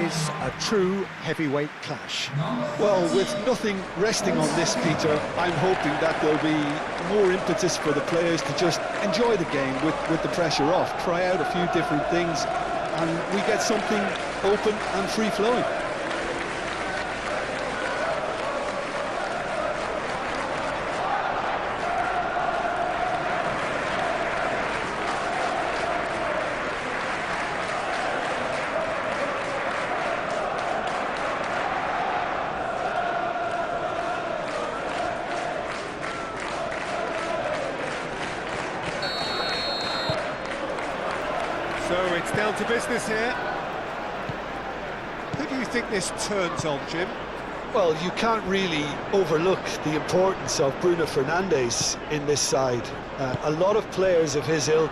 is a true heavyweight clash. Well, with nothing resting on this, Peter, I'm hoping that there'll be more impetus for the players to just enjoy the game with the pressure off, try out a few different things, and we get something open and free-flowing. So it's down to business here. Who do you think this turns on, Jim? Well, you can't really overlook the importance of Bruno Fernandes in this side. A lot of players of his ilk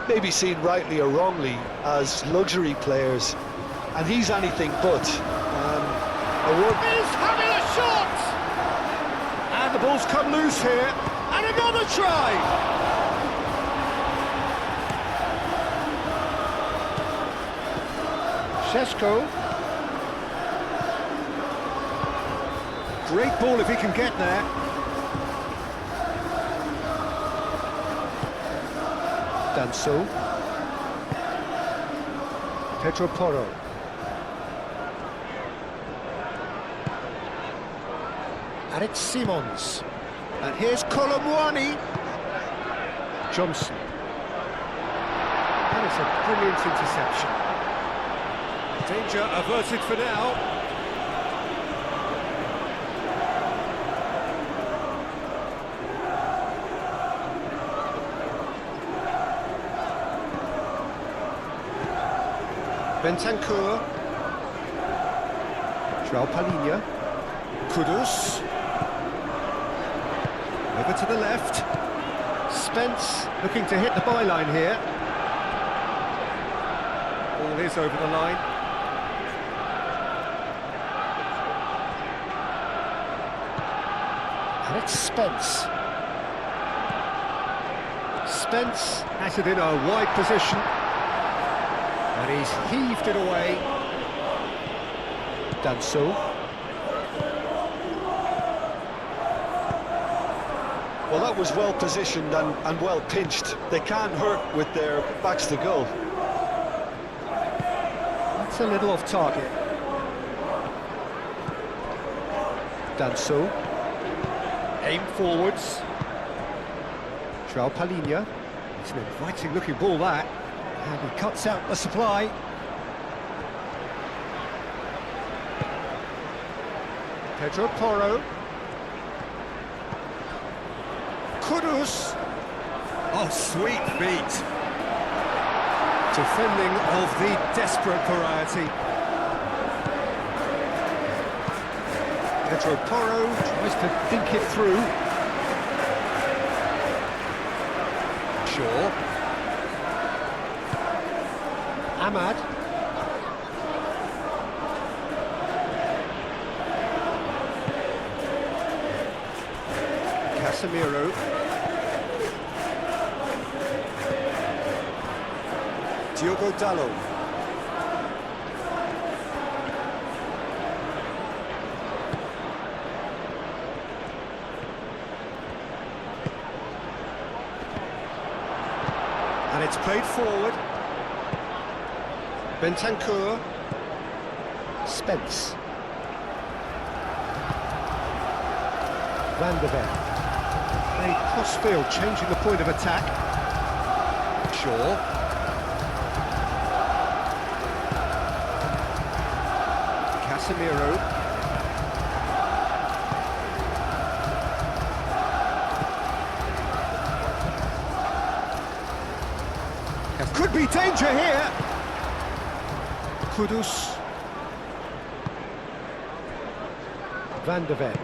may be seen rightly or wrongly as luxury players, and he's anything but. He's having a shot! And the ball's come loose here, and another try! Šeško. Great ball if he can get there. Danso. Pedro Porro. And it's Simons. And here's Colomwani. Johnson. That is a brilliant interception. Danger averted for now. Bentancur. João Palhinha. Kudus. Over to the left. Spence looking to hit the byline here. Ball is over the line. And it's Spence. Spence has it in a wide position. And he's heaved it away. Danso. Well, that was well positioned and well pinched. They can't hurt with their backs to goal. That's a little off target. Danso. Aim forwards. João Palhinha. It's an inviting looking ball that. And he cuts out the supply. Pedro Porro. Kudus. Oh, sweet feet. Defending of the desperate variety. Pedro Porro tries to think it through. Shaw. Ahmad. Casemiro. Diogo Dalot. And it's played forward. Bentancur. Spence. Van der Ven. Played cross-field, changing the point of attack. Shaw. Casemiro. Could be danger here. Kudus. Van der Ven.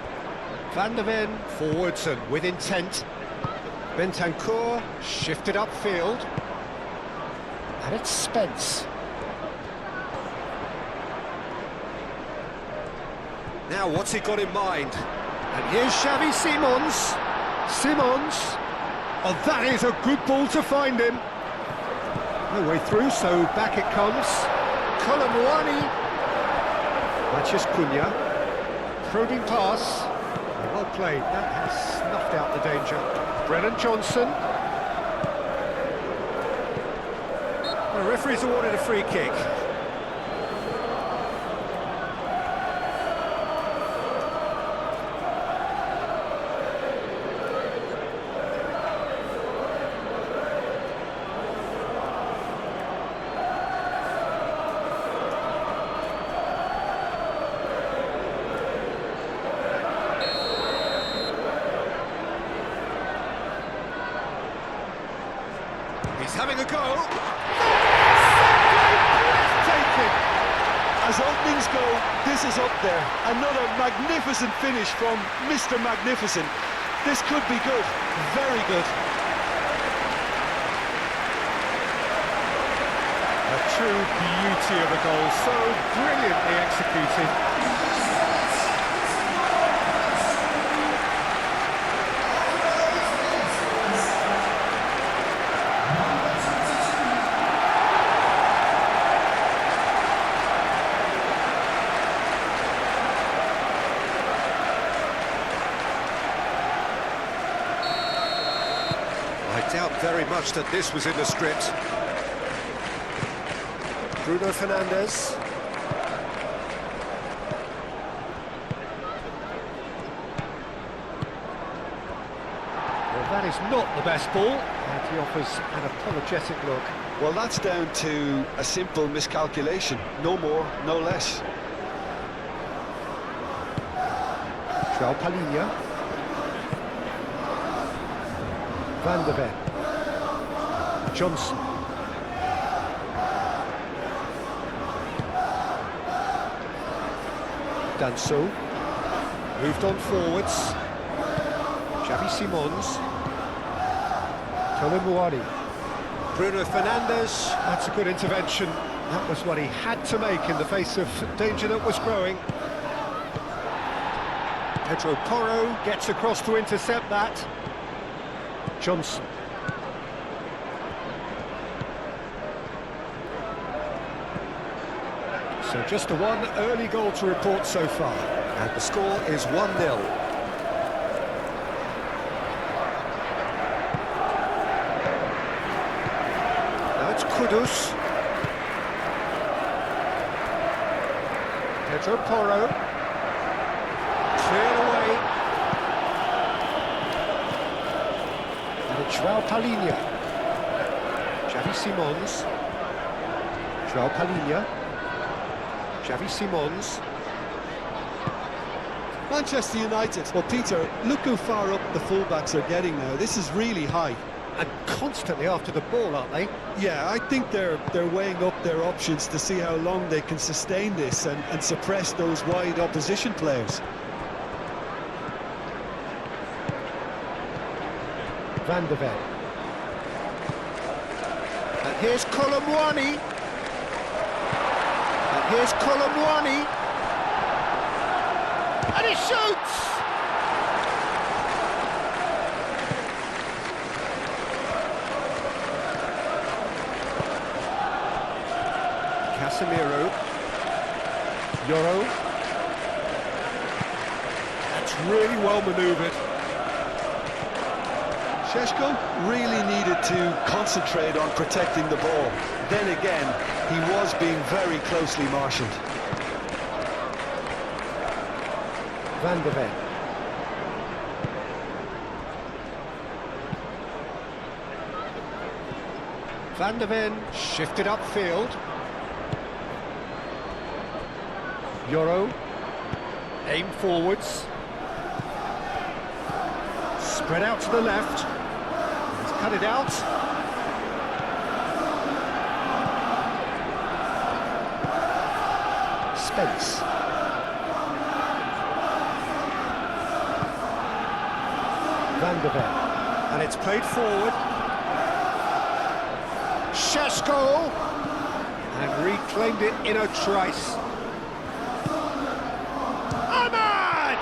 Van der Ven forwards and with intent. Bentancur shifted upfield. And it's Spence. Now what's he got in mind? And here's Xavi Simons. Simons. Oh, that is a good ball to find him. No way through, so back it comes. Colomwani. Mathias Cunha. Probing pass. Well played. That has snuffed out the danger. Brennan Johnson. The referee's awarded a free kick. He's having a go. Breathtaking. As openings go, this is up there. Another magnificent finish from Mr. Magnificent. This could be good, very good. A true beauty of a goal, so brilliantly executed. I doubt very much that this was in the script. Bruno Fernandes. Well, that is not the best ball, and he offers an apologetic look. Well, that's down to a simple miscalculation. No more, no less. João Palhinha. Van de Ven. Johnson. Danso. Moved on forwards. Xavi Simons. Tolomouari. Bruno Fernandes. That's a good intervention. That was what he had to make in the face of danger that was growing. Pedro Porro gets across to intercept that. Johnson. So just the one early goal to report so far. And the score is 1-0. Now it's Kudus. Pedro Porro. Cleared away. And it's João Palhinha. Xavi Simons. João Palhinha. Xavi Simons. Manchester United. Well, Peter, look how far up the fullbacks are getting now. This is really high. And constantly after the ball, aren't they? Yeah, I think they're weighing up their options to see how long they can sustain this and suppress those wide opposition players. Van de Ven. And here's Tolomouari. And here's Tolomouari. And he shoots! Casemiro. Yoro. That's really well manoeuvred. Šeško really needed to concentrate on protecting the ball. Then again, he was being very closely marshalled. Van de Ven. Van de Ven shifted upfield. Yoro. Aim forwards. Spread out to the left. He's cut it out. Space. Van de Ven. And it's played forward. Šeško. And reclaimed it in a trice. Ahmad!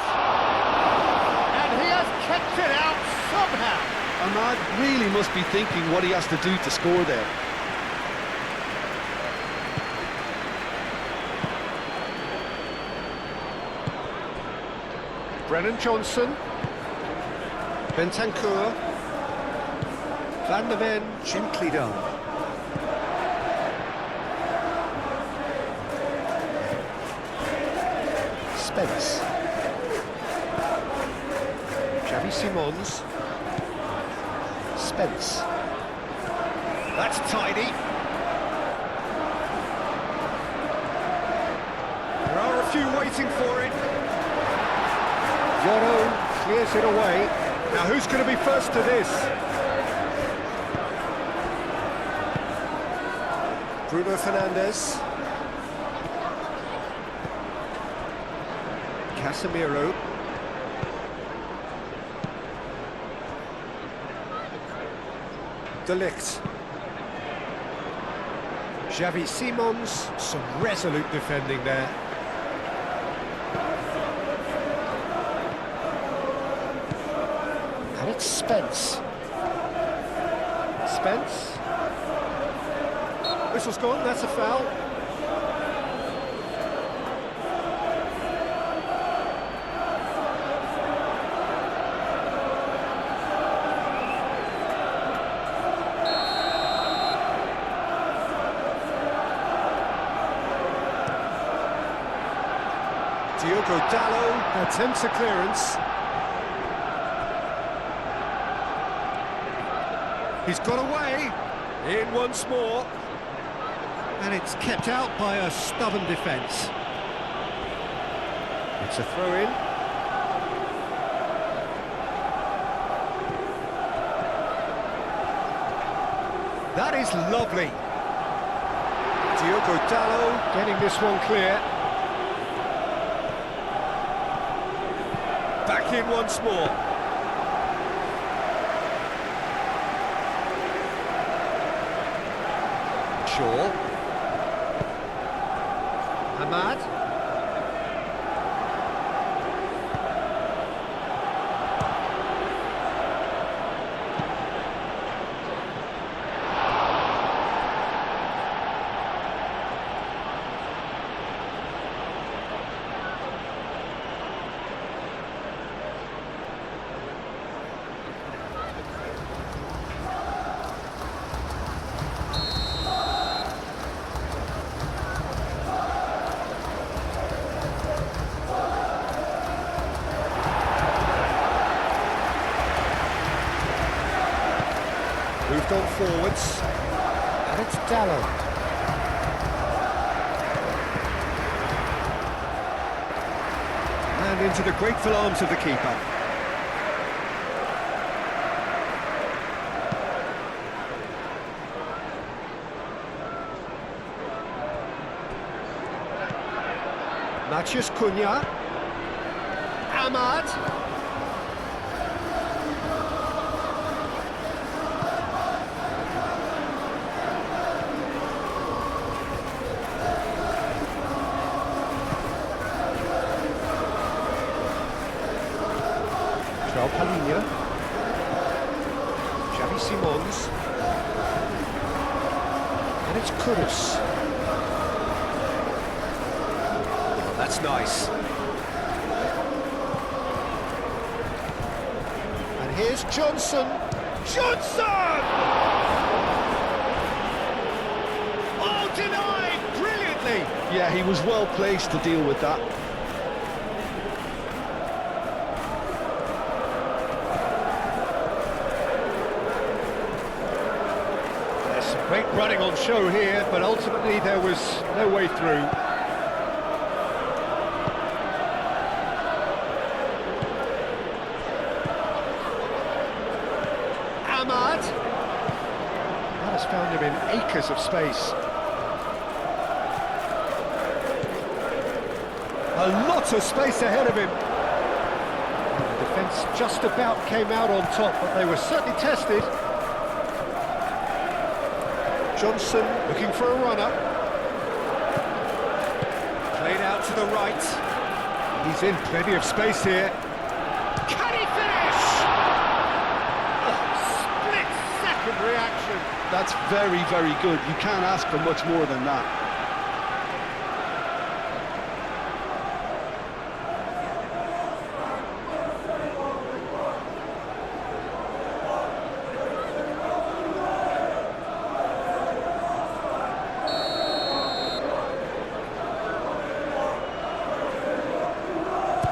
And he has kept it out somehow. Ahmad really must be thinking what he has to do to score there. Brennan Johnson. Bentancur. Van der Ven, gently done. Spence. Xavi Simons. Spence. That's tidy. There are a few waiting for it. Yoro clears it away. Now who's going to be first to this? Bruno Fernandes. Casemiro. De Ligt. Xavi Simons, some resolute defending there. And it's Spence. Spence. Whistle's gone, that's a foul. Diogo Dalot attempts a clearance. He's got away. In once more. And it's kept out by a stubborn defence. It's a throw-in. That is lovely. Diogo Dalot getting this one clear. Back in once more. Shaw. Ahmad. Moved on forwards, and it's Dalot. And into the grateful arms of the keeper. Matheus Cunha. Ahmad. Palinia, Xavi Simons, and it's Kudus. Oh, that's nice. And here's Johnson. Johnson! Oh, denied brilliantly. Yeah, he was well placed to deal with that. Great running on show here, but ultimately there was no way through. Ahmad. That has found him in acres of space. A lot of space ahead of him. The defence just about came out on top, but they were certainly tested. Johnson looking for a runner. Played out to the right. He's in plenty of space here. Can he finish? Oh, split-second reaction. That's very, very good. You can't ask for much more than that.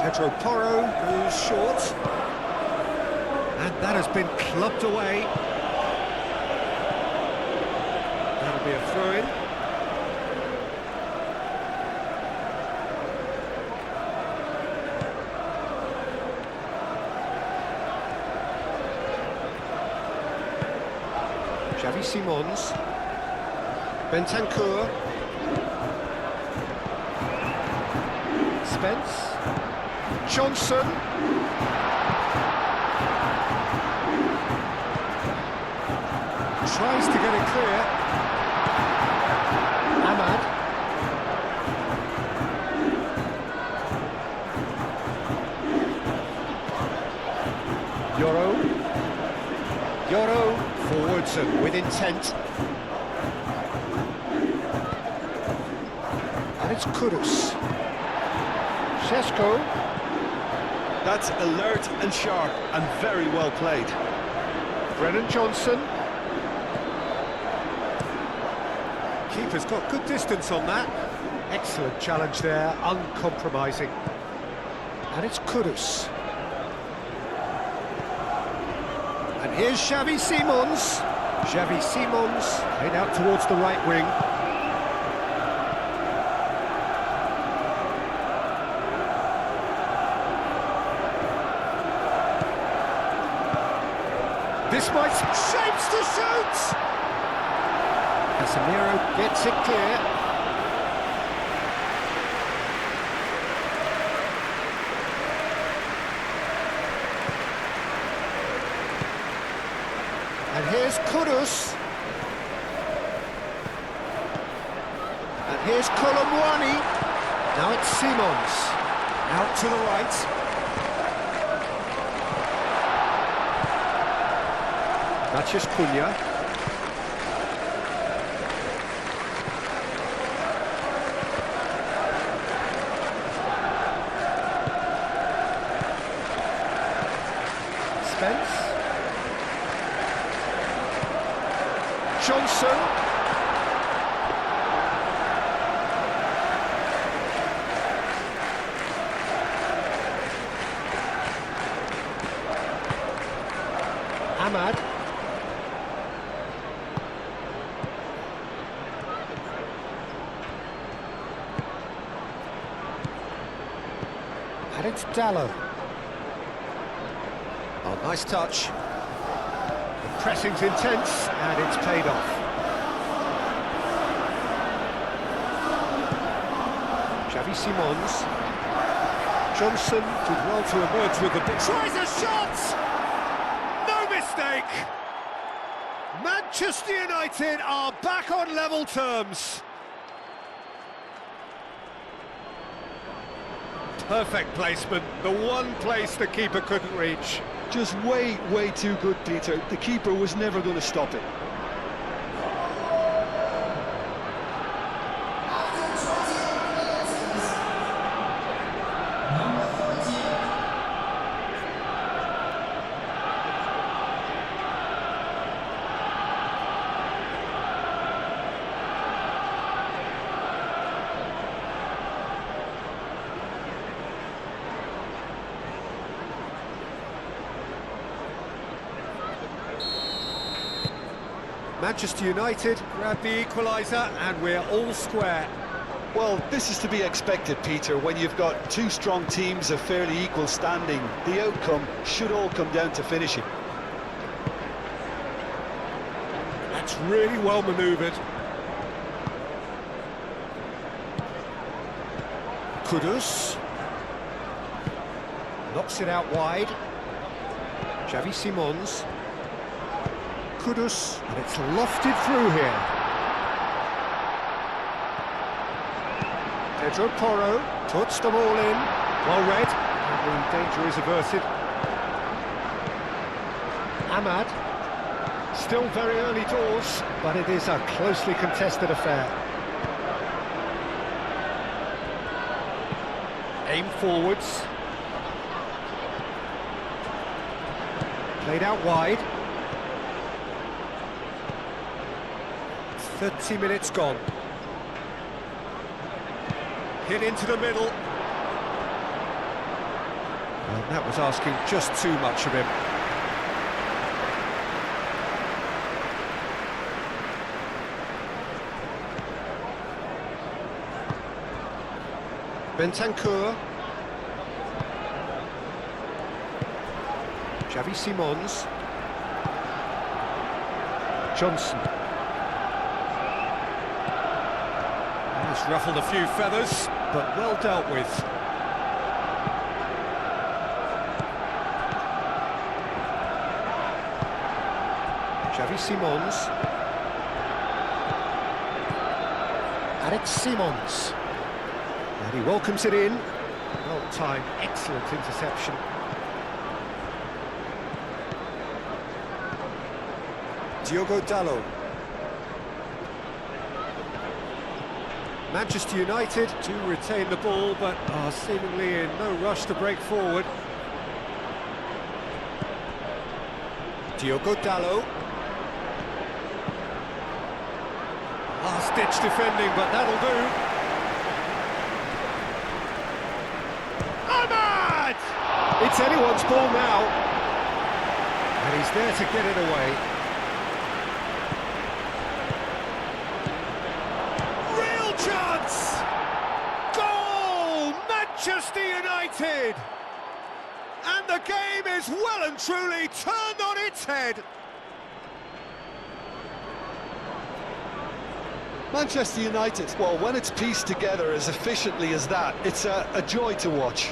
Pedro Porro goes short. And that has been clubbed away. That'll be a throw-in. Xavi Simons. Bentancur. Spence. Johnson. Tries to get it clear. Ahmad. Yoro forwards and with intent. And it's Kudus. Sesko. That's alert and sharp and very well played. Brennan Johnson. Keeper's got good distance on that. Excellent challenge there, uncompromising. And it's Kudus. And here's Xavi Simons. Xavi Simons played out towards the right wing. This might shapes to shoot. Casemiro gets it clear. And here's Kudus. And here's Kolomwani. Now it's Simons. Out to the right. Matheus Cunha. Spence. Johnson. Ahmad. And it's Dallo. Oh, nice touch. The pressing's intense, and it's paid off. Xavi Simons. Johnson did well to emerge with the big... Tries a shot! No mistake! Manchester United are back on level terms. Perfect placement, the one place the keeper couldn't reach. Just way too good, Peter. The keeper was never going to stop it. Manchester United grab the equaliser and we're all square. Well, this is to be expected, Peter, when you've got two strong teams of fairly equal standing. The outcome should all come down to finishing. That's really well manoeuvred. Kudus knocks it out wide. Xavi Simons. Kudus, and it's lofted through here. Pedro Porro puts them all in. Well read, and the danger is averted. Ahmad, still very early doors, but it is a closely contested affair. Aim forwards. Played out wide. 30 minutes gone. Hit into the middle. Well, that was asking just too much of him. Bentancur. Xavi Simons. Johnson. He's ruffled a few feathers, but well dealt with. Xavi Simons. Alex Simons. And he welcomes it in. Well timed, excellent interception. Diogo Dalot. Manchester United do retain the ball, but are seemingly in no rush to break forward. Diogo Dalot. Last-ditch defending, but that'll do. Ahmad! It's anyone's ball now. And he's there to get it away. Real chance! Goal! Manchester United! And the game is well and truly turned on its head. Manchester United, well, when it's pieced together as efficiently as that, it's a joy to watch.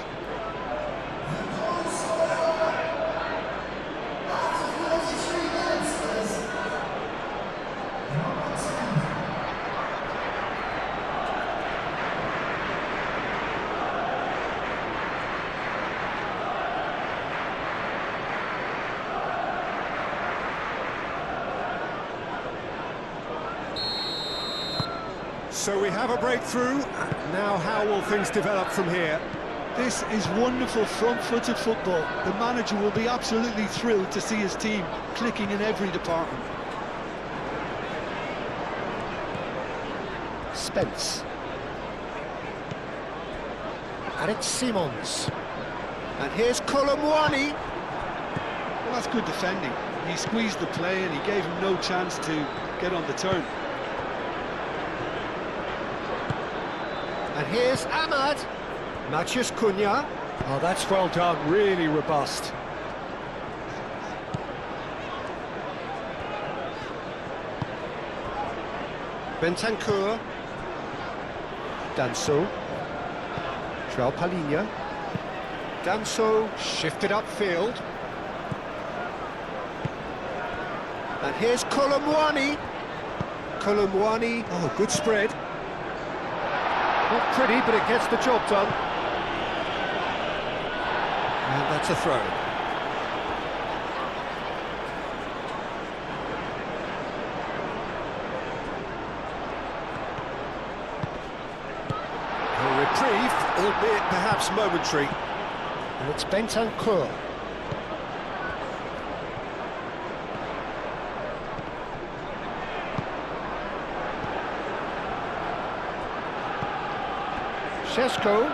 So we have a breakthrough. Now how will things develop from here? This is wonderful front-footed football. The manager will be absolutely thrilled to see his team clicking in every department. Spence. Alex Simons. And here's Colomwani. Well, that's good defending. He squeezed the play and he gave him no chance to get on the turn. And here's Ahmad. Matheus Cunha. Oh, that's well done, really robust. Bentancur. Danso. João Palhinha. Danso shifted upfield. And here's Colomwani. Colomwani. Oh, good spread. Not pretty, but it gets the job done. And that's a throw. A reprieve, albeit perhaps momentary. And it's Bentancur. Šeško.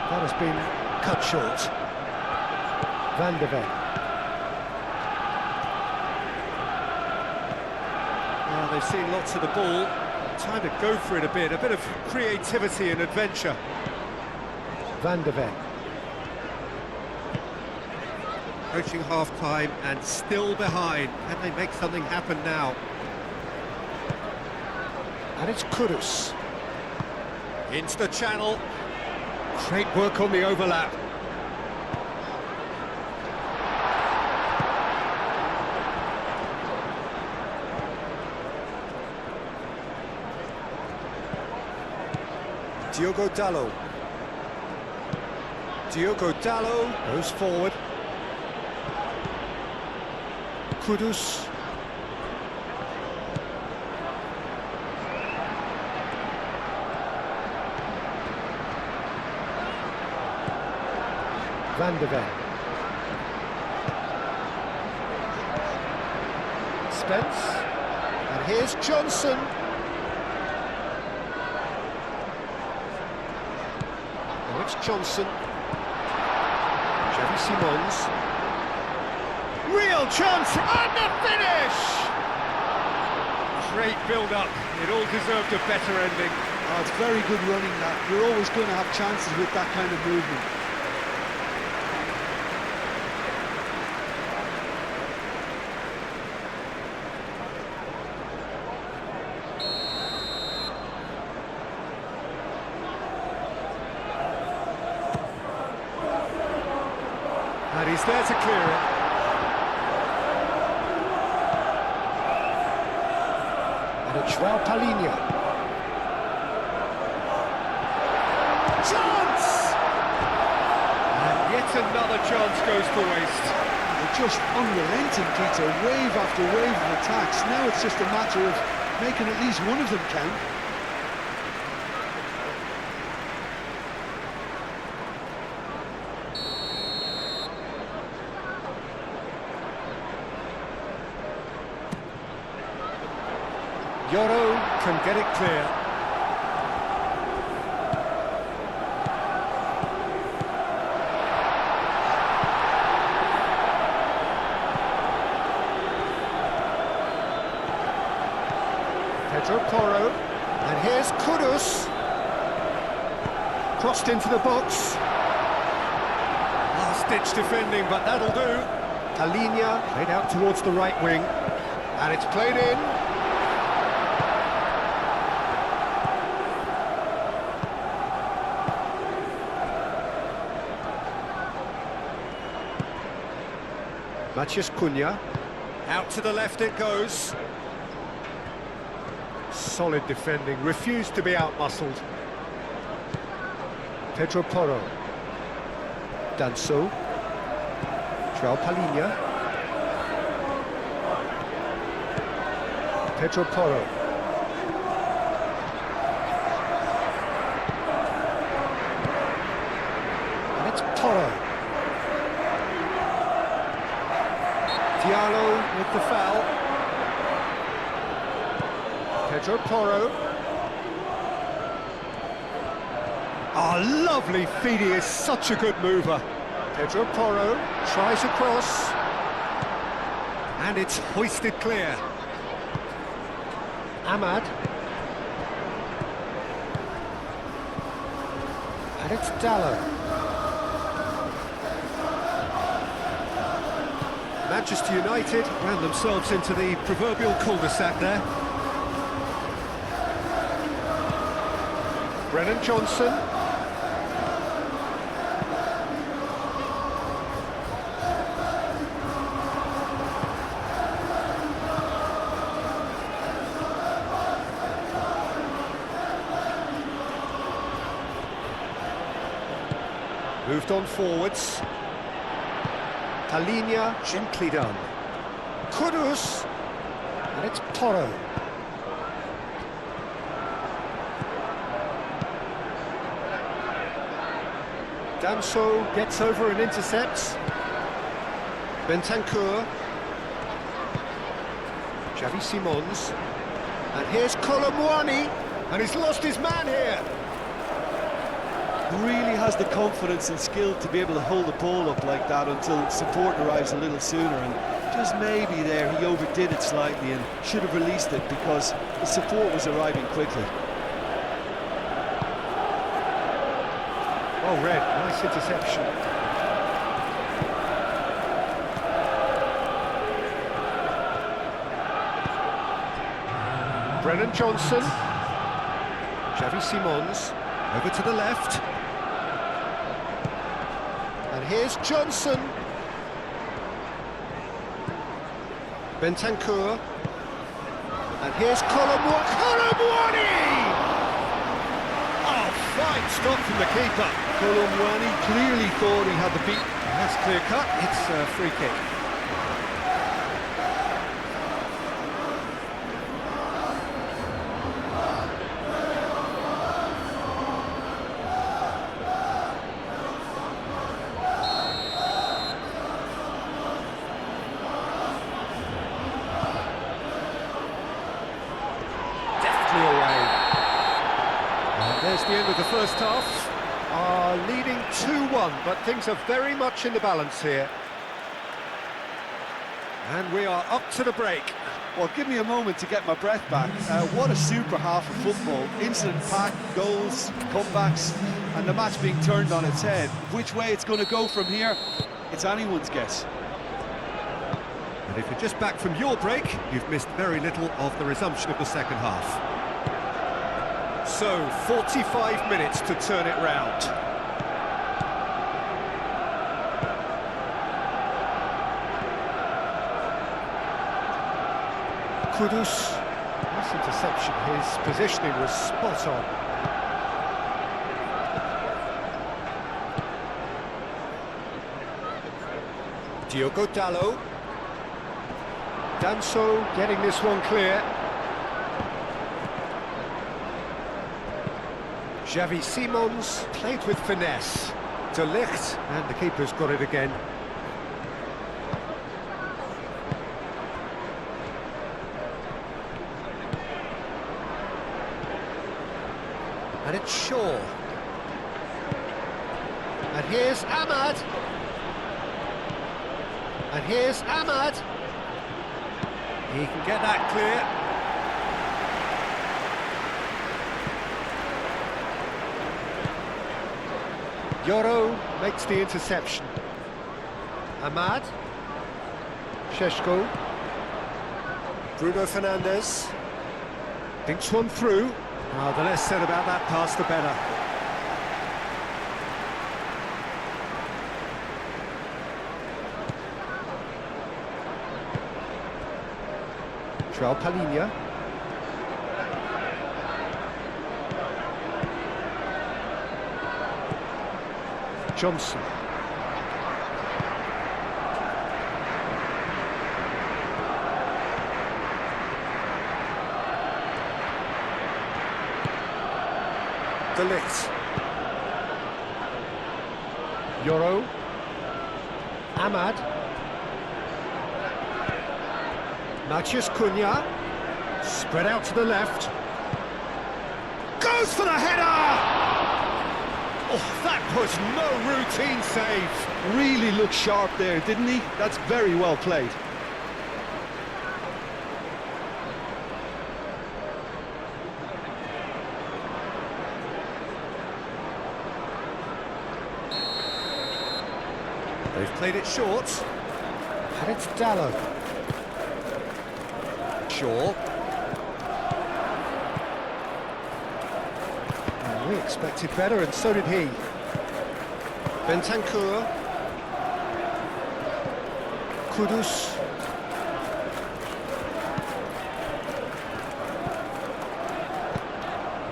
That has been cut short. Van de Ven. Well, they've seen lots of the ball. Time to go for it a bit of creativity and adventure. Van de Ven. Approaching half-time and still behind. Can they make something happen now? And it's Kudus. Into the channel. Great work on the overlap. Diogo Dalot. Diogo Dalot goes forward. Kudus. Van de Ven. Spence. And here's Johnson. it's Johnson. Xavi Simons. Real chance, and the finish! Great build-up, it all deserved a better ending. Oh, it's very good running that. You're always going to have chances with that kind of movement. And he's there to clear it. And it's Joao Palhinha. Chance! And yet another chance goes to waste. They're just unrelenting, Peter. Wave after wave of attacks. Now it's just a matter of making at least one of them count. Yoro can get it clear. Pedro Porro, and here's Kudus. Crossed into the box. Last-ditch defending, but that'll do. Palhinha played out towards the right wing, and it's played in. Matheus Cunha, out to the left it goes. Solid defending, refused to be out-muscled. Pedro Porro. Danso. Joao Palhinha. Pedro Porro. And it's Porro. Diallo with the foul. Pedro Porro. Oh, lovely feed, he is such a good mover. Pedro Porro tries across. And it's hoisted clear. Ahmad. And it's Dallo. Manchester United ran themselves into the proverbial cul-de-sac there. Brennan Johnson. Moved on forwards. Palhinha, gently done. Kudus, and it's Porro. Danso gets over and intercepts. Bentancur. Xavi Simons. And here's Colomwani, and he's lost his man here. Really has the confidence and skill to be able to hold the ball up like that until support arrives a little sooner, and just maybe there he overdid it slightly and should have released it because the support was arriving quickly. Well read, nice interception. Brennan Johnson. Xavi Simons, over to the left. And here's Johnson. Bentancur. And here's Colomwani! Oh, fine stop from the keeper. Colomwani clearly thought he had the beat. That's clear cut, it's a free kick. There's the end of the first half. are leading 2-1, but things are very much in the balance here. And we are up to the break. Well, give me a moment to get my breath back. What a super half of football. Incident-packed, goals, comebacks, and the match being turned on its head. Which way it's going to go from here, it's anyone's guess. And if you're just back from your break, you've missed very little of the resumption of the second half. So, 45 minutes to turn it round. Kudus, nice interception, his positioning was spot on. Diogo Dalot. Danso getting this one clear. Xavi Simons played with finesse. De Ligt, and the keeper's got it again. And it's Shaw. And here's Ahmad. And here's Ahmad. He can get that clear. Yoro makes the interception. Ahmad. Šeško. Bruno Fernandes. Thinks one through. Oh, the less said about that pass, the better. João Palhinha. Johnson. De Ligt. Yoro. Ahmad. Matheus Cunha. Spread out to the left. Goes for the header! Oh, that was no routine save. Really looked sharp there, didn't he? That's very well played. They've played it short. And it's Dalot. Shaw. And we expected better, and so did he. Bentancur. Kudus.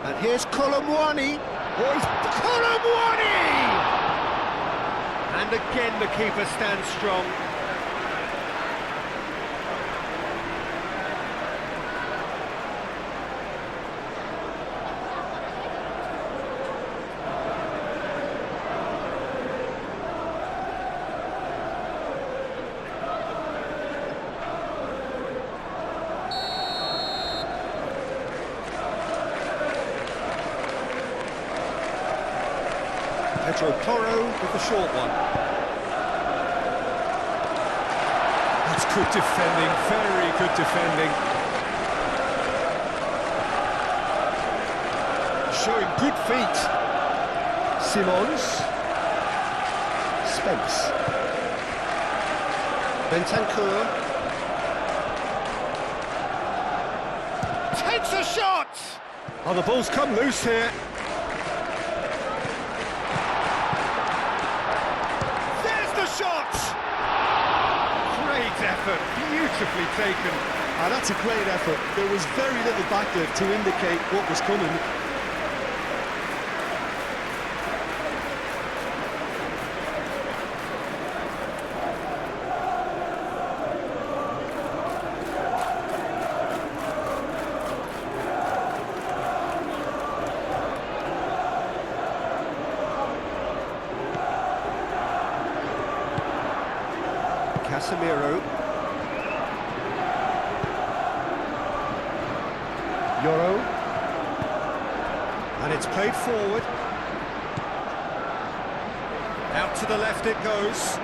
And here's Colomwani. Colomwani! And again the keeper stands strong. Pedro Porro with the short one. That's good defending, very good defending. Showing good feet. Simons. Spence. Bentancur. Takes a shot! Oh, the ball's come loose here. Effort, beautifully taken. That's a great effort. There was very little back there to indicate what was coming. Casemiro. Yoro. And it's played forward. Out to the left it goes.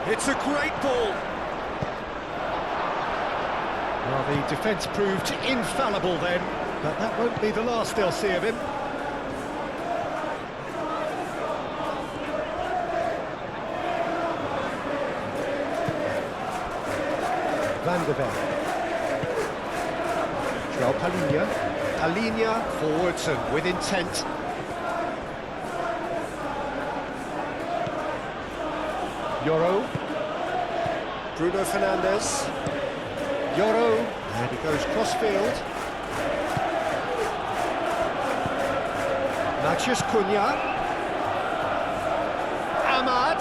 It's a great ball. Well, the defence proved infallible then, but that won't be the last they'll see of him. Van der Ven. Joao Palinha. Palinha forwards and with intent. Yoro. Bruno Fernandes. Yoro. And he goes cross-field. Matheus Cunha. Ahmad.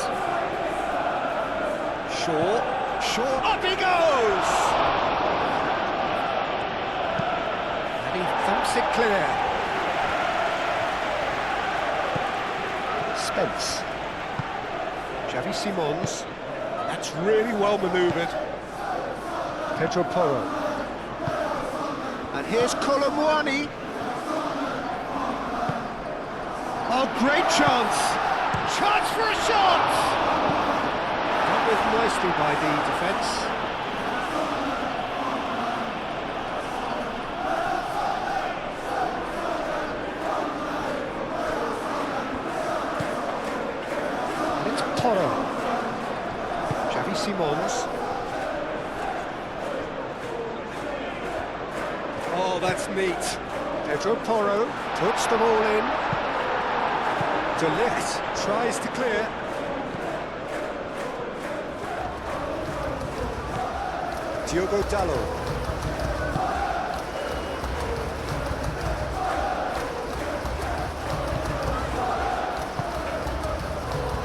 Shaw. Up he goes! And he thumps it clear. Spence. Xavi Simons. That's really well manoeuvred. Pedro Porro. And here's Colomwani. Oh, great chance! Chance for a shot! Dealt with nicely by the defence. And it's Porro. Xavi Simons. Oh, that's neat. Pedro Porro puts them all in. De Ligt tries to clear. Diogo Dalot.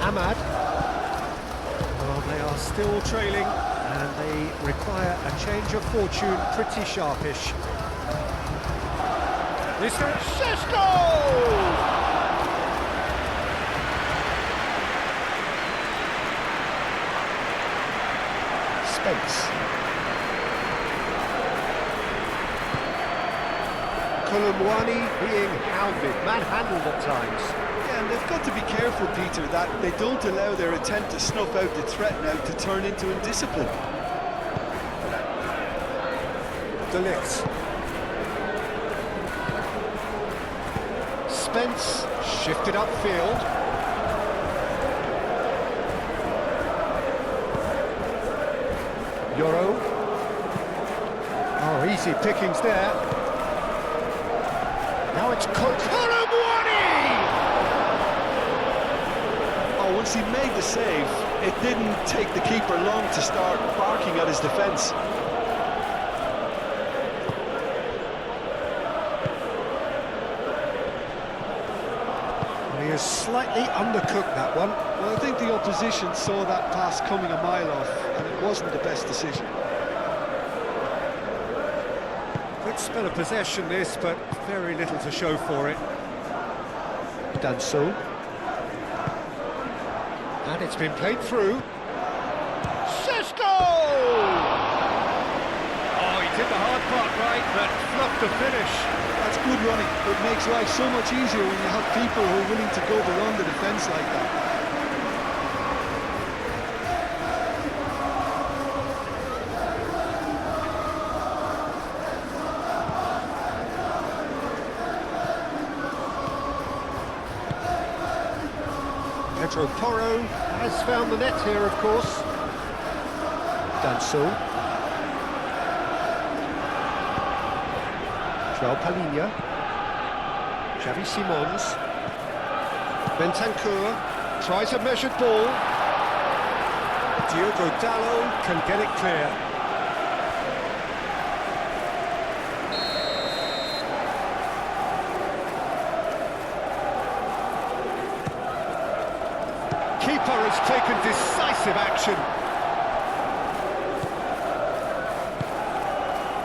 Ahmad. Well, they are still trailing, and they require a change of fortune pretty sharpish. This is Šeško! Spence. Colomwani being hounded, manhandled at times. Yeah, and they've got to be careful, Peter, that they don't allow their attempt to snuff out the threat now to turn into indiscipline. De Ligt. Spence shifted upfield. Yoro. Oh, easy pickings there. Now it's Colomwani! Oh, once he made the save, it didn't take the keeper long to start barking at his defence. He is slightly undercooked, that one. Well, I think the opposition saw that pass coming a mile off, and it wasn't the best decision. Good spell of possession this, but very little to show for it. Danso. And it's been played through. Šeško! Oh, he did the hard part right, but fluffed the finish. That's good running. It makes life so much easier when you have people who are willing to go beyond the defence like that. Pedro Porro has found the net here, of course. Danso. Joao Palinha. Xavi Simons. Bentancur tries a measured ball. Diogo Dalot can get it clear. Keeper has taken decisive action.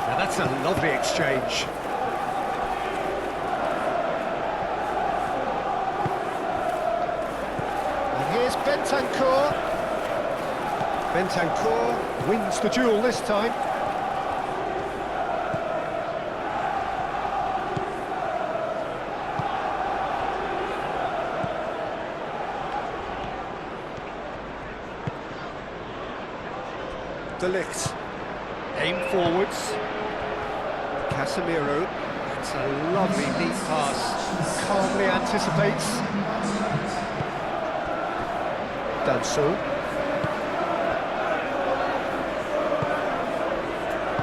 Now that's a lovely exchange. And here's Bentancur. Bentancur wins the duel this time. De Ligt. Aim forwards. Casemiro. It's a lovely neat pass. Calmly anticipates. Done so.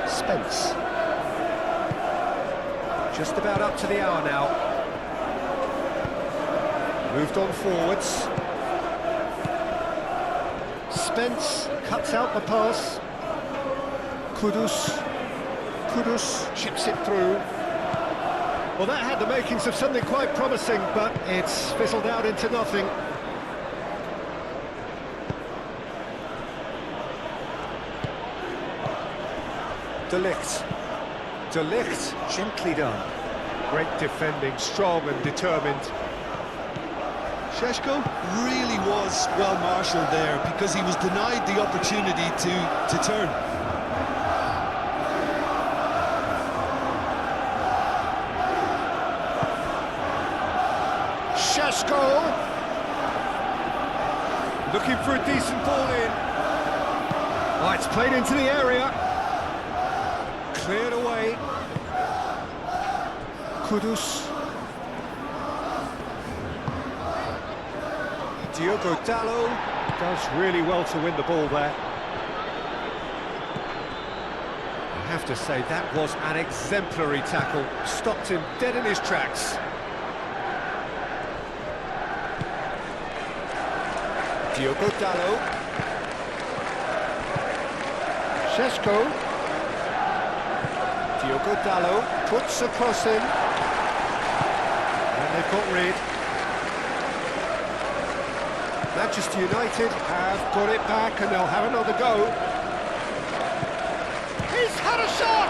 Spence. Just about up to the hour now. Moved on forwards. Spence cuts out the pass. Kudus chips it through. Well, that had the makings of something quite promising, but it's fizzled out into nothing. De Ligt, gently done. Great defending, strong and determined. Šeško really was well marshalled there because he was denied the opportunity to turn. Šeško looking for a decent ball in. Oh, it's played into the area. Cleared away. Kudus. Diogo Dalot does really well to win the ball there. I have to say, that was an exemplary tackle. Stopped him dead in his tracks. Diogo Dalot. Šeško. Diogo Dalot puts a cross in. And they've got rid. Manchester United have got it back and they'll have another go. He's had a shot!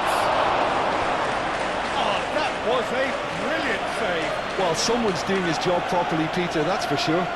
Oh, that was a brilliant save. Well, someone's doing his job properly, Peter, that's for sure.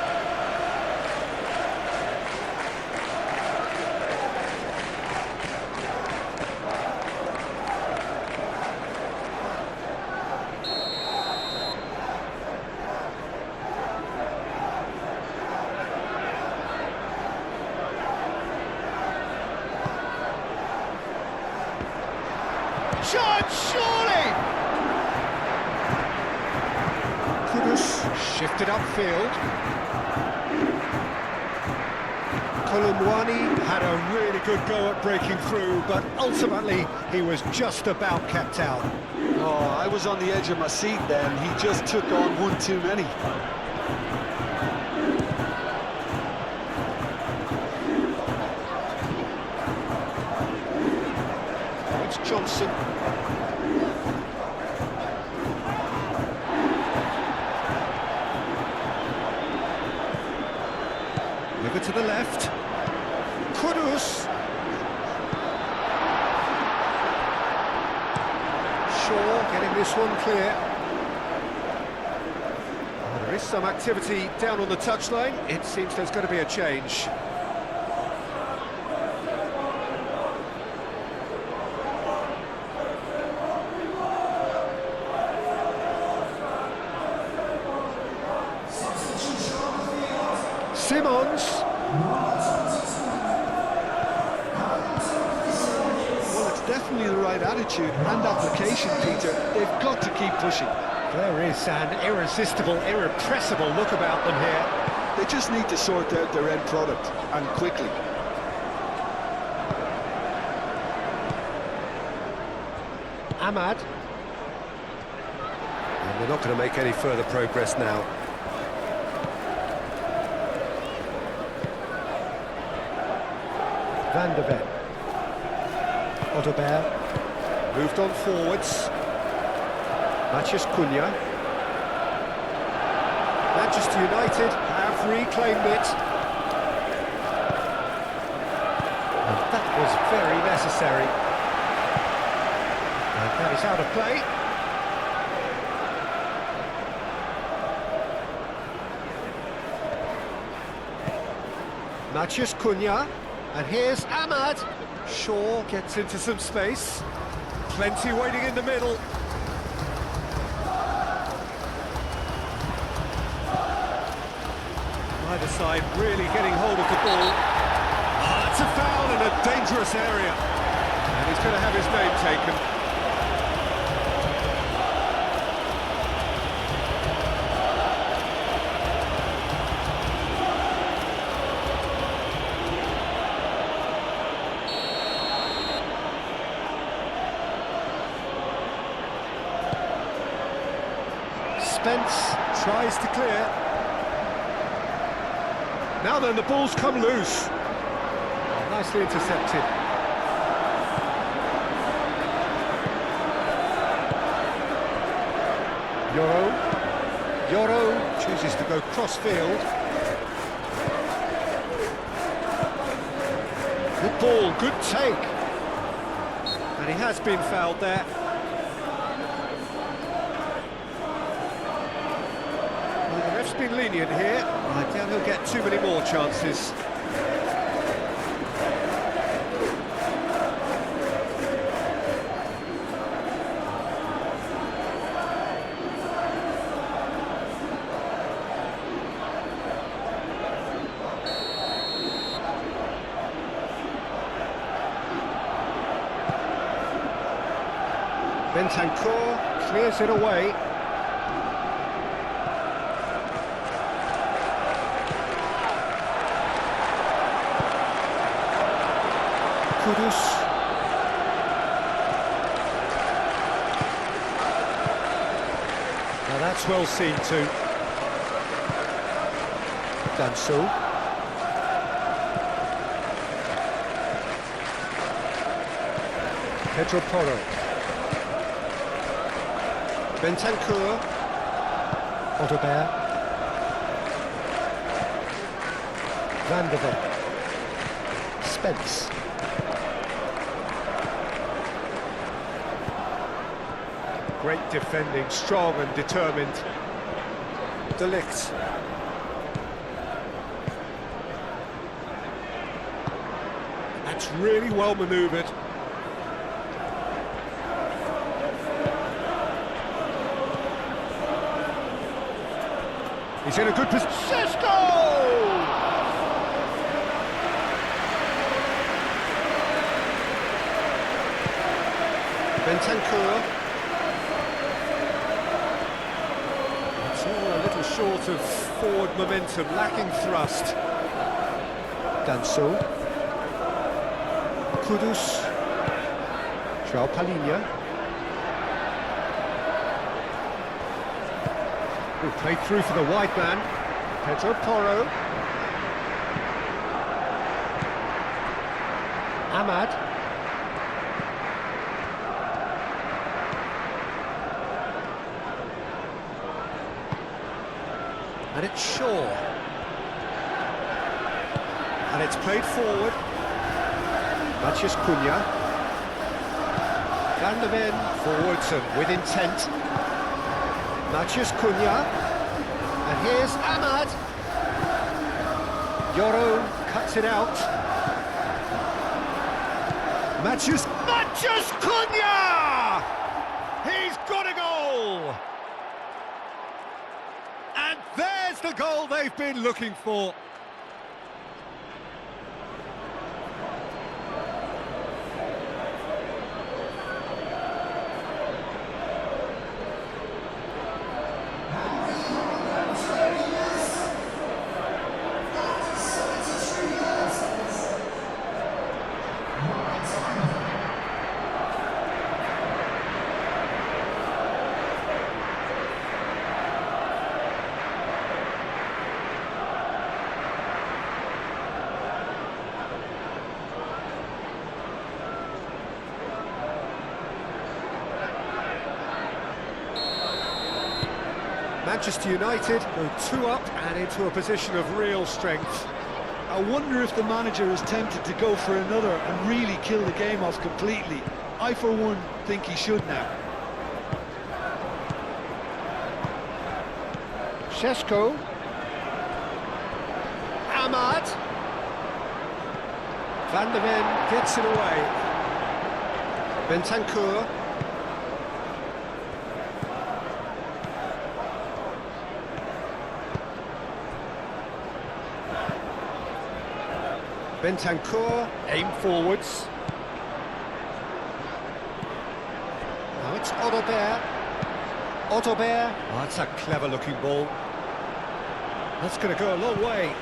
Shot, surely! Kudus shifted upfield. Kolumwani had a really good go at breaking through, but ultimately he was just about kept out. Oh, I was on the edge of my seat then. He just took on one too many. It's Johnson. Over to the left. Kudus. Shaw getting this one clear. Oh, there is some activity down on the touchline. It seems there's going to be a change. Simons. Well, it's definitely the right attitude and application, Peter. They've got to keep pushing. There is an irresistible, irrepressible look about them here. They just need to sort out their end product, and quickly. Ahmad. And they're not going to make any further progress now. Van de Ven. Odobert. Moved on forwards. Matheus Cunha. Manchester United have reclaimed it. And that was very necessary. And that is out of play. Matheus Cunha. And here's Ahmad. Shaw gets into some space. Plenty waiting in the middle. Either side really getting hold of the ball. Oh, that's a foul and a Dangerous area. And he's going to have his name taken. Spence tries to clear. Now then, the ball's come loose. Nicely intercepted. Yoro chooses to go cross-field. Good ball, good take. And he has been fouled there. Well, the ref's been lenient here. I doubt he'll get too many more chances. Bentancur clears it away. Kudus. Now that's well seen too. Danso. Pedro Porro. Bentancur. Ottobert. Van der Ven. Spence. Great defending, strong and determined. De Ligt. That's really well manoeuvred. He's in a good position. Sesko! Bentancur. It's all a little short of forward momentum, lacking thrust. Danso. Kudus. João Palhinha. Played through for the wide man, Pedro Porro. Ahmad. And it's Shaw. And it's played forward. Matheus Cunha. Van der Ven forwards and with intent. Matheus Cunha. And here's Ahmad. Yoro cuts it out. Matheus Cunha! He's got a goal! And there's the goal they've been looking for. Manchester United go 2 up and into a position of real strength. I wonder if the manager is tempted to go for another and really kill the game off completely. I, for one, think he should now. Sesko. Ahmad. Van der Ven gets it away. Bentancur. Bentancur, aim forwards. Now it's Odobert. Odobert. Oh, that's a clever-looking ball. That's going to go a long way.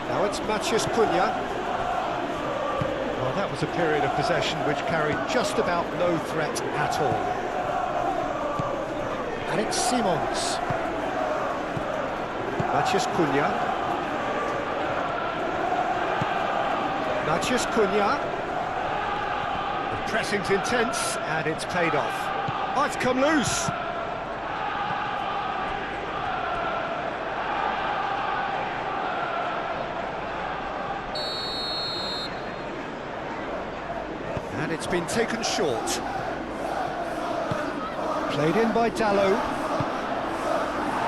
Now it's Matheus Cunha. Well, that was a period of possession which carried just about no threat at all. And it's Simons. Matheus Cunha. Matheus Cunha. The pressing's intense, and it's paid off. Oh, it's come loose. And it's been taken short. Played in by Dalot.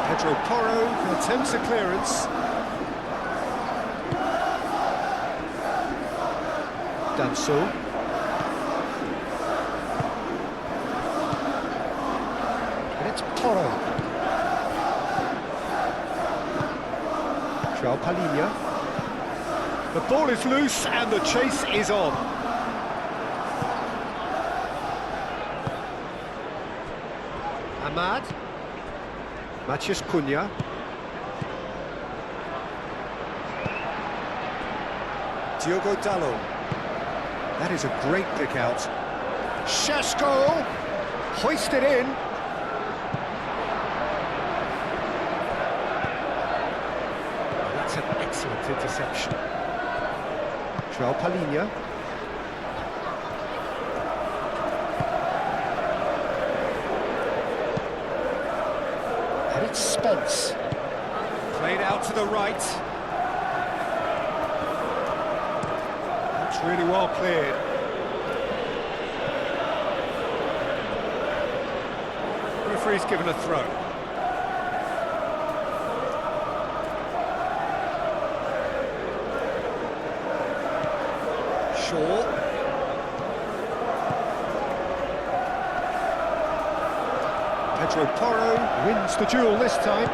Pedro Porro attempts a clearance. Danso. And it's Porro. João Palhinha. The ball is loose and the chase is on. Ahmad, Matheus Cunha, Diogo Dalot. That is a great pick out. Šeško, hoisted in. That's an excellent interception. João Palhinha. It's Spence. Played out to the right. That's really well cleared. Referee's given a throw. Shaw. Pedro Porro wins the duel this time.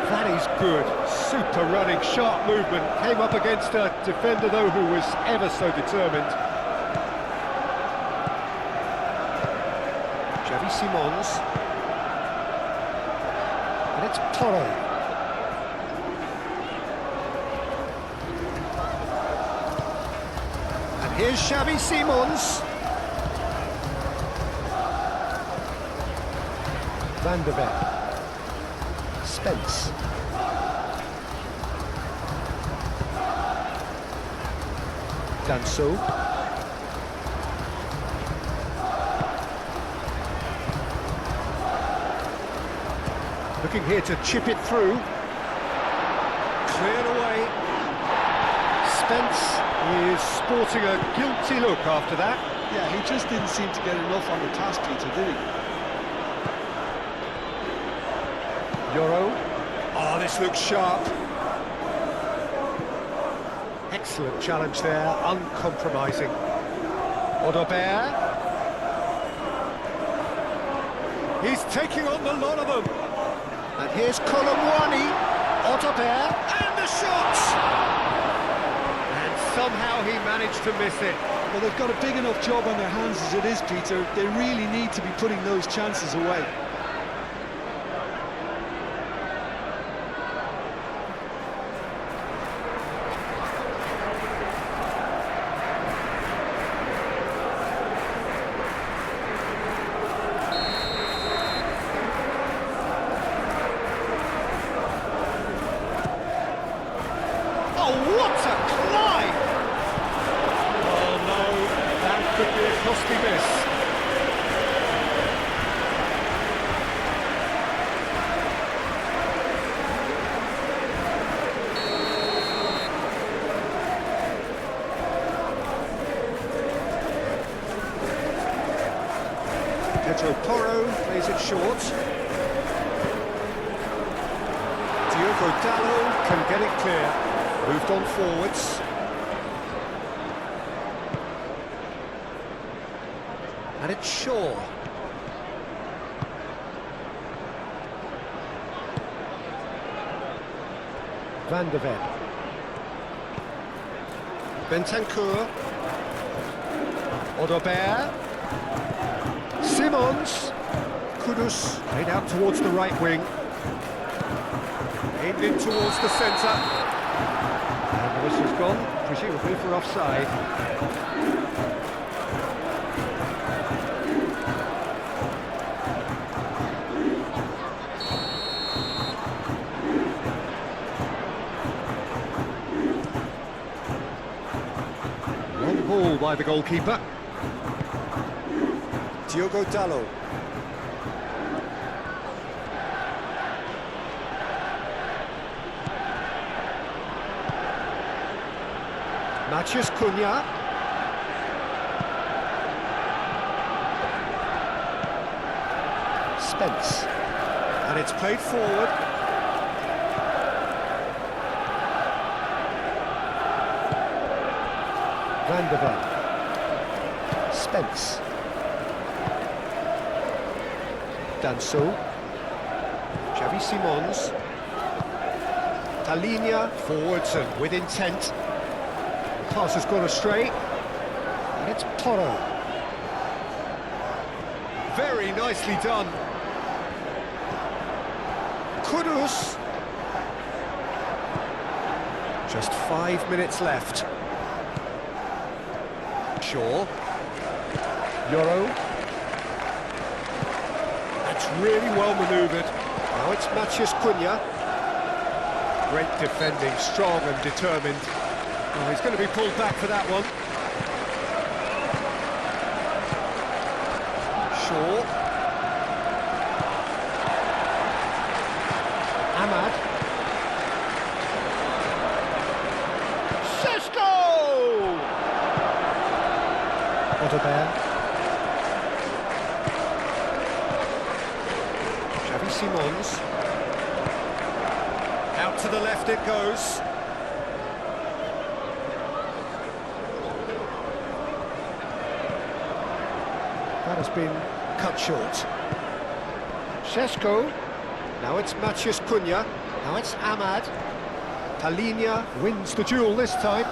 That is good. Super running, sharp movement. Came up against a defender, though, who was ever so determined. Xavi Simons. And it's Porro. And here's Xavi Simons. Van der Beek, Spence, Danso, looking here to chip it through, cleared away. Spence is sporting a guilty look after that. Yeah, he just didn't seem to get enough on the task, Peter, did he? Euro. Oh, this looks sharp. Excellent challenge there, uncompromising. Odobert. He's taking on the lot of them. And here's Colomwani. Odobert. And the shot! And somehow he managed to miss it. Well, they've got a big enough job on their hands as it is, Peter. They really need to be putting those chances away. What a climb! Oh no, that could be a costly miss. Pedro Porro it short. Diogo Dalot can get it clear. Moved on forwards. And it's Shaw. Van de Ven. Bentancur. Odobert. Simons. Kudus played out towards the right wing. Aimed in towards the centre. And the whistle's gone, presumably for offside. Long ball by the goalkeeper. Diogo Dalot. Matheus Cunha. Spence. And it's played forward. Van de Ven. Spence. Danso. Xavi Simons. Talinia forwards and with intent. Pass has gone astray, and it's Toro. Very nicely done. Kudus. Just 5 minutes left. Shaw. Yoro. That's really well manoeuvred. Now it's Matheus Cunha. Great defending, strong and determined. Oh, he's going to be pulled back for that one. Shaw. Ahmad. Sesko! Odobert. Xavi Simons. Out to the left it goes. That has been cut short. Sesko. Now it's Matheus Cunha. Now it's Ahmad. Talinia wins the duel this time.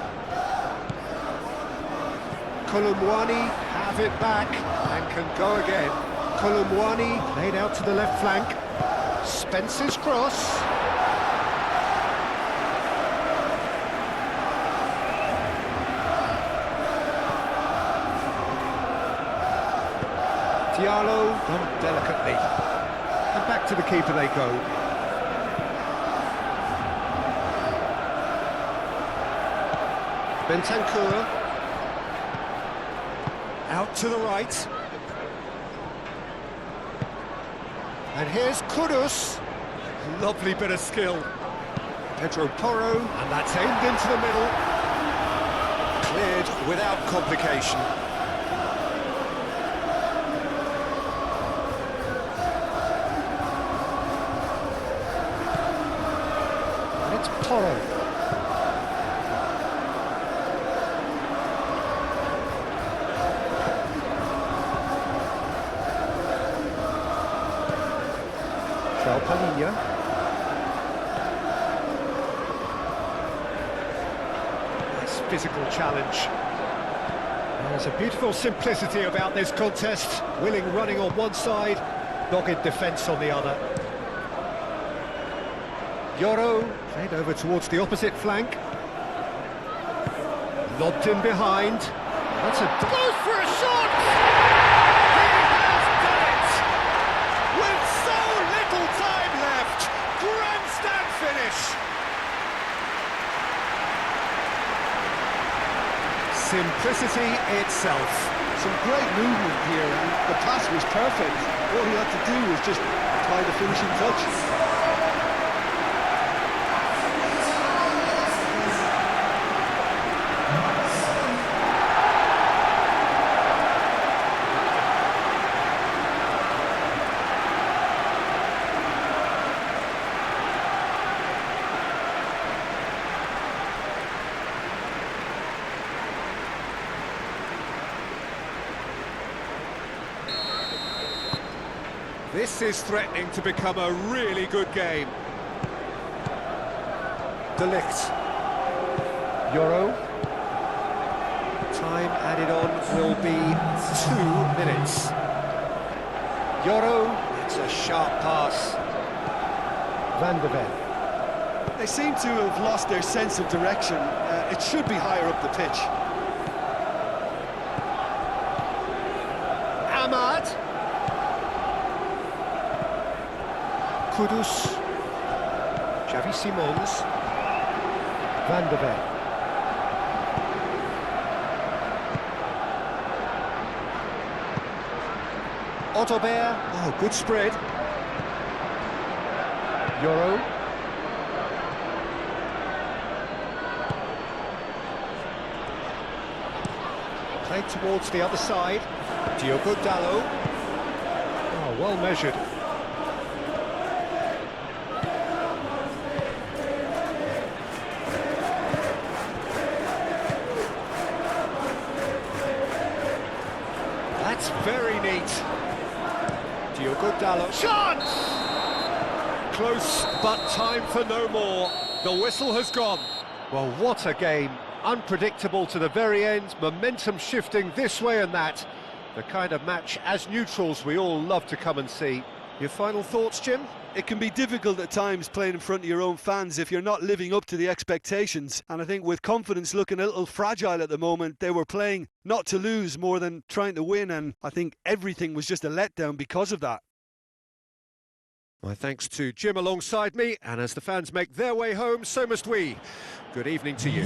Kolomwani have it back and can go again. Kolomwani laid out to the left flank. Spence's cross. Diallo done delicately. And back to the keeper they go. Bentancur. Out to the right. And here's Kudus. Lovely bit of skill. Pedro Porro, and that's aimed into the middle. Cleared without complication. Toro. Palhinha. Nice physical challenge. There's a beautiful simplicity about this contest. Willing running on one side, dogged defence on the other. Yoro played over towards the opposite flank. Lobbed in behind. That's a goes for a shot! He has done it! With so little time left! Grandstand finish! Simplicity itself. Some great movement here, and the pass was perfect. All he had to do was just apply the finishing touch. This is threatening to become a really good game. De Ligt. Euro. Time added on will be 2 minutes. Euro, it's a sharp pass. Van der Ven. They seem to have lost their sense of direction. It should be higher up the pitch. Ahmad. Kudus. Xavi Simons. Van der Ven. Ottober. Oh, good spread. Euro. Played towards the other side. Diogo Dalot. Oh, well measured. That's very neat. Diogo Dalot. Chance! Close, but time for no more. The whistle has gone. Well, what a game. Unpredictable to the very end, momentum shifting this way and that. The kind of match, as neutrals, we all love to come and see. Your final thoughts, Jim? It can be difficult at times playing in front of your own fans if you're not living up to the expectations. And I think with confidence looking a little fragile at the moment, they were playing not to lose more than trying to win. And I think everything was just a letdown because of that. My thanks to Jim alongside me, and as the fans make their way home, so must we. Good evening to you.